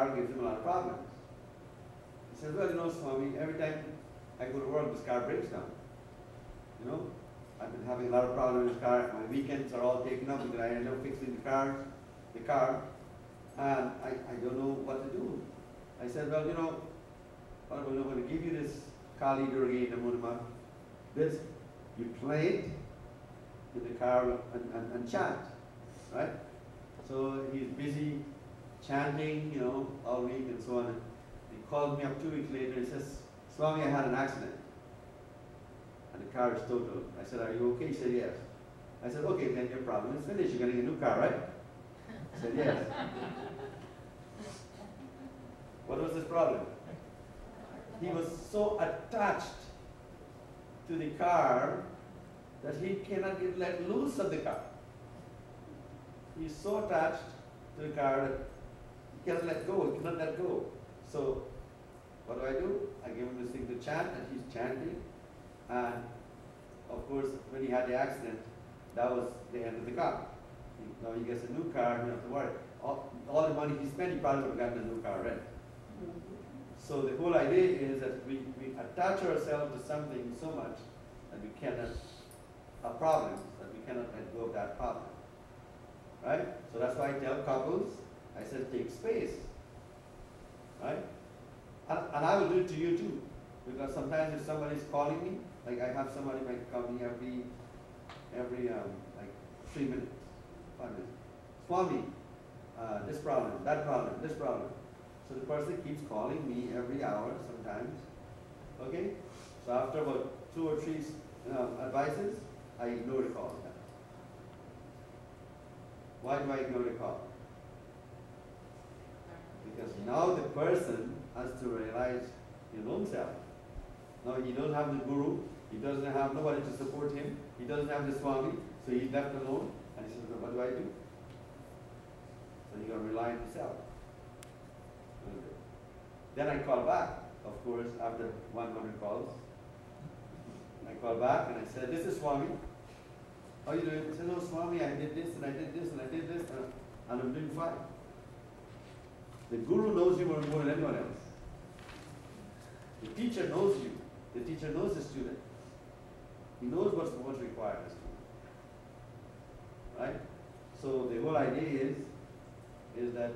car gives him a lot of problems. He says, well, you know, Swami, every time I go to work, this car breaks down. You know, I've been having a lot of problems with this car. My weekends are all taken up because I end up fixing the car, and I don't know what to do. I said, well, you know, I'm going to give you this Kali Durga Namunama. This, you play it in the car and chant, right? So he's busy chanting, you know, all week and so on. He called me up 2 weeks later. He says, Swami, I had an accident. And the car is totaled. I said, are you okay? He said, yes. I said, okay, then your problem is finished. You're getting a new car, right? He said, yes. What was his problem? He was so attached to the car that he cannot get let loose of the car. He's so attached to the car that he cannot let go, he cannot let go. So, what do? I give him this thing to chant, and he's chanting. And, of course, when he had the accident, that was the end of the car. Now he gets a new car, you don't have to worry. All the money he spent, he probably would have gotten a new car already. So the whole idea is that we attach ourselves to something so much that we cannot, a problem, that we cannot let go of that problem. Right? So that's why I tell couples, I said, take space. Right? And I will do it to you too. Because sometimes if somebody's calling me, like I have somebody might call me every like 3 minutes, 5 minutes. Swami, this problem, that problem, this problem. So the person keeps calling me every hour sometimes. Okay? So after about 2 or 3 advices, I ignore the call. Why do I ignore the call? Because now the person has to realize his own self. Now he doesn't have the guru, he doesn't have nobody to support him, he doesn't have the Swami, so he's left alone, and he says, well, what do I do? So he's going to rely on himself. Then I call back, of course, after 100 calls. I call back and I said, this is Swami. How are you doing? I said, no, Swami, I did this and I did this and I did this, and I'm doing fine. The guru knows you more than anyone else. The teacher knows you. The teacher knows the student. He knows what's required of the student. Right? So the whole idea is that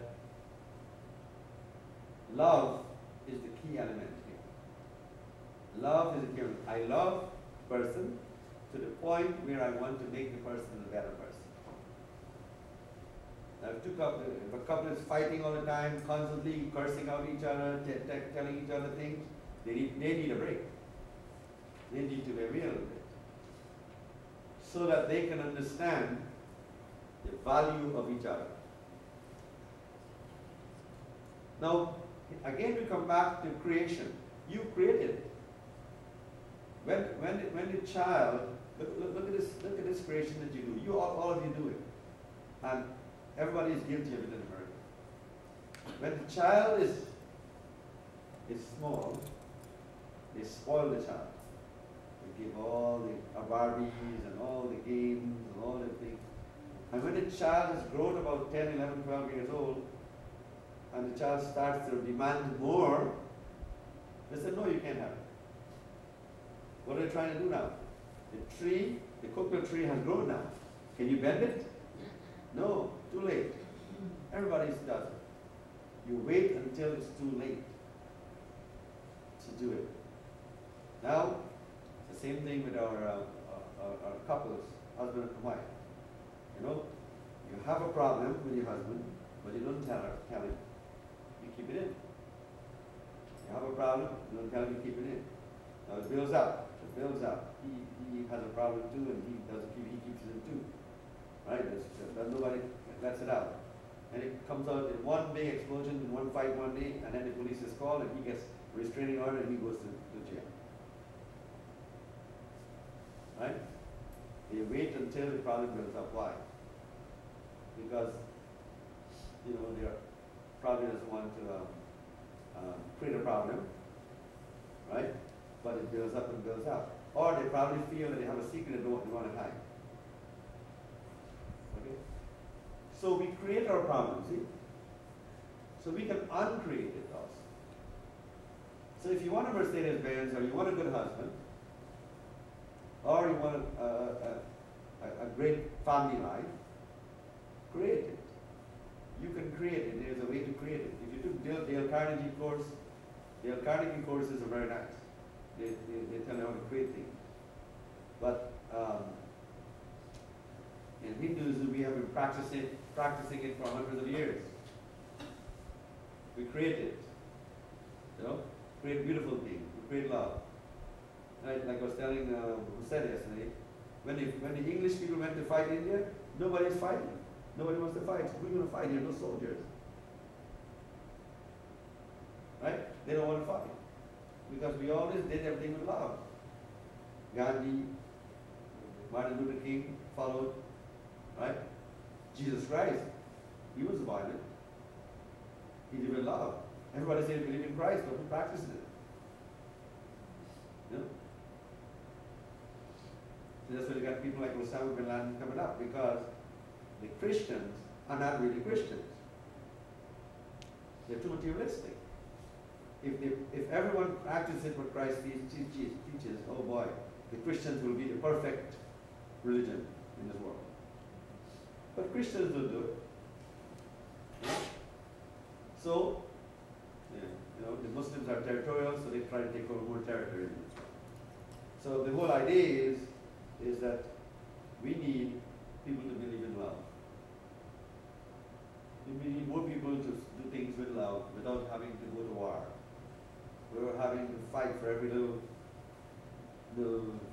love is the key element here. Love is the key element. I love the person to the point where I want to make the person a better person. Now, if a couple is fighting all the time, constantly cursing out each other, telling each other things, they need a break. They need to be real a bit. So that they can understand the value of each other. Now, again we come back to creation. You created it. When the child, look at this creation that you do. All of you do it. And everybody is guilty of it in America. When the child is small, they spoil the child. They give all the Barbies and all the games and all the things. And when the child has grown about 10, 11, 12 years old, and the child starts to demand more, they say, no, you can't have it. What are they trying to do now? The tree, the coconut tree has grown now. Can you bend it? No, too late. Everybody does it. You wait until it's too late to do it. Now, it's the same thing with our couples, husband and wife. You know, you have a problem with your husband, but you don't tell him. You keep it in. You have a problem, you don't tell him, you keep it in. Now it builds up. It builds up. He has a problem too, and he keeps it in too. Right? Nobody lets it out. And it comes out in one big explosion, in one fight one day, and then the police is called, and he gets restraining order, and he goes to jail. Right? They wait until the problem builds up. Why? Because, you know, they probably doesn't want to create a problem, right? But it builds up and builds up. Or they probably feel that they have a secret they want to hide. Okay? So we create our problems, see? So we can uncreate it also. So if you want a Mercedes-Benz, or you want a good husband, or you want a great family life, create it. You can create it. There's a way to create it. If you took Dale Carnegie course, Dale Carnegie courses are very nice. They tell you how to create things. But in Hinduism, we have been practicing it for hundreds of years. We create it. You know, create beautiful things. We create love. Right? Like I was telling who said yesterday, when the English people went to fight India, nobody's fighting. Nobody wants to fight. Who's going to fight? You're no soldiers. Right? They don't want to fight. Because we always did everything with love. Gandhi, Martin Luther King followed. Right? Jesus Christ, he was violent. He did with love. Everybody says believe in Christ, but who practices it? You know? So that's why you got people like Osama bin Laden coming up, because the Christians are not really Christians. They're too materialistic. If everyone practices what Christ teaches, oh boy, the Christians will be the perfect religion in this world. But Christians don't do it. Yeah? So, yeah, you know, the Muslims are territorial, so they try to take over more territory. So the whole idea is that we need people to believe in love. We need more people to do things with love without having to go to war. We're having to fight for every little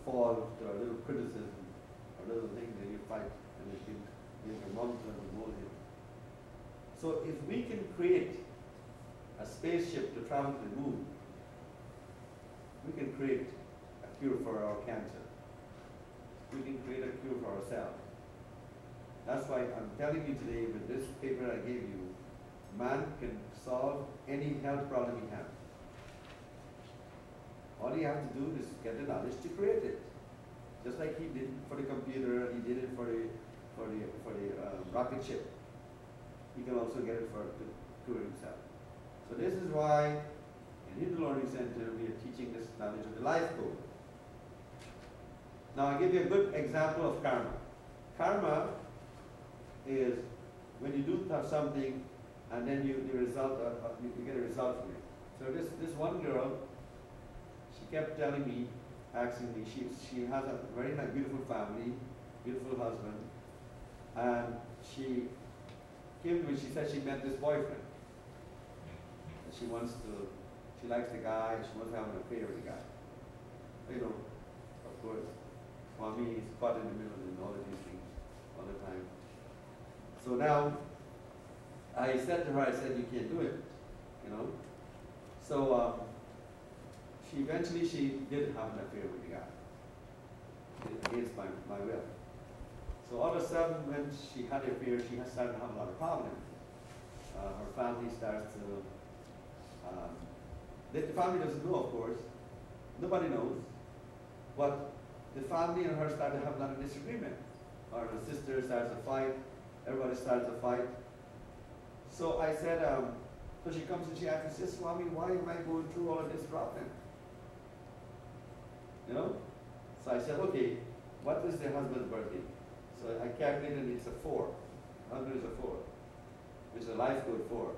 fault or little criticism or little thing that you fight, and it can make a mountain and a molehill. So if we can create a spaceship to travel to the moon, we can create a cure for our cancer. We can create a cure for ourselves. That's why I'm telling you today, with this paper I gave you, man can solve any health problem he has. All you have to do is get the knowledge to create it. Just like he did for the computer, he did it for the rocket ship. He can also get it to cure himself. So this is why in Heendu Learning Center we are teaching this knowledge of the life code. Now I'll give you a good example of karma. Karma is when you do have something and then you get a result from it. So this one girl, she kept telling me, asking me, she has a very nice, beautiful family, beautiful husband, and she came to me, she said she met this boyfriend. And she likes the guy, she wants to have an affair with the guy. You know, of course, Swami is caught in the middle in all of these things all the time. So now, I said to her, I said, you can't do it, you know. So eventually she did have an affair with the guy, against my will. So all of a sudden, when she had an affair, she started to have a lot of problems. Her family starts to, the family doesn't know, of course. Nobody knows. But the family and her started to have a lot of disagreement. Her sister starts to fight. Everybody starts to fight. So I said, so she comes and she asks me, says, Swami, why am I going through all of this problem? You know? So I said, okay, what is the husband's birthday? So I calculated it's a 4. Husband is a 4, which is a life code 4.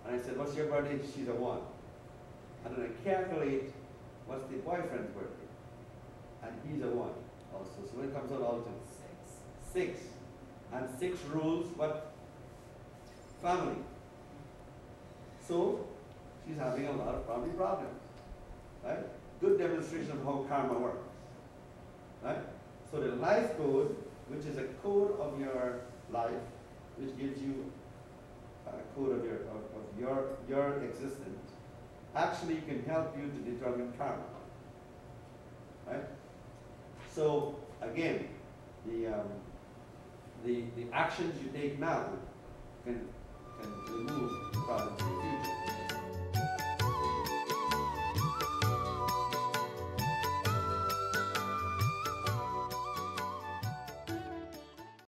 And I said, what's your birthday? She's a 1. And then I calculate what's the boyfriend's birthday. And he's a 1 also. So when it comes out all to 6. And 6 rules what? Family. So she's having a lot of family problems. Right? Good demonstration of how karma works. Right? So the life code, which is a code of your life, which gives you a code of your existence, actually can help you to determine karma. Right? So again, the actions you take now can remove the problems in the future.